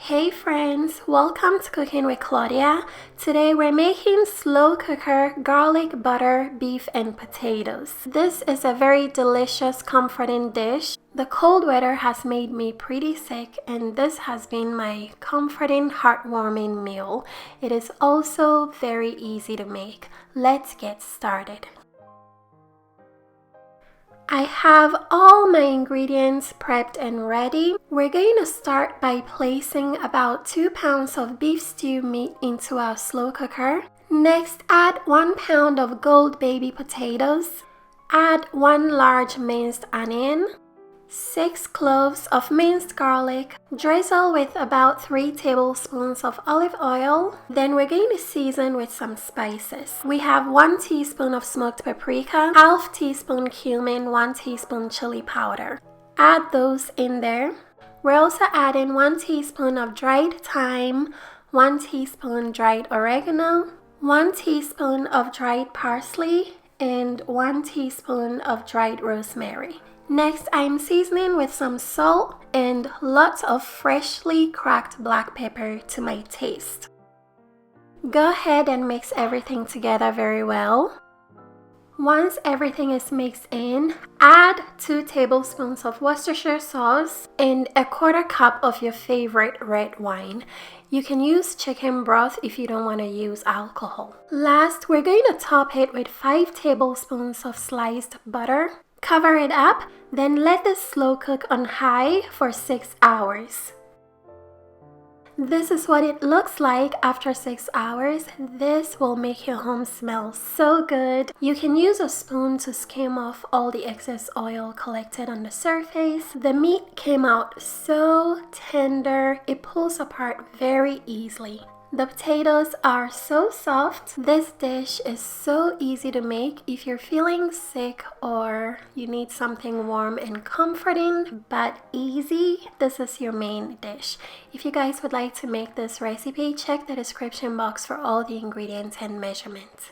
Hey friends, welcome to Cooking with Claudia. Today we're making slow cooker garlic butter beef and potatoes. This is a very delicious comforting dish. The cold weather has made me pretty sick and this has been my comforting heartwarming meal. It is also very easy to make. Let's get started. I have all my ingredients prepped and ready. We're going to start by placing about 2 pounds of beef stew meat into our slow cooker. Next, add 1 pound of gold baby potatoes. Add 1 large minced onion, 6 cloves of minced garlic, drizzle with about 3 tablespoons of olive oil. Then we're going to season with some spices. We have 1 teaspoon of smoked paprika, half teaspoon cumin, 1 teaspoon chili powder. Add those in there. We're also adding 1 teaspoon of dried thyme, 1 teaspoon dried oregano, 1 teaspoon of dried parsley, and 1 teaspoon of dried rosemary. Next, I'm seasoning with some salt and lots of freshly cracked black pepper to my taste. Go ahead and mix everything together very well. Once everything is mixed in, add 2 tablespoons of Worcestershire sauce and a 1/4 cup of your favorite red wine. You can use chicken broth if you don't want to use alcohol. Last, we're going to top it with 5 tablespoons of sliced butter. Cover it up, then let this slow cook on high for 6 hours. This is what it looks like after 6 hours. This will make your home smell so good. You can use a spoon to skim off all the excess oil collected on the surface. The meat came out so tender, it pulls apart very easily. The potatoes are so soft. This dish is so easy to make if you're feeling sick or you need something warm and comforting but easy. This is your main dish. If you guys would like to make this recipe, check the description box for all the ingredients and measurements.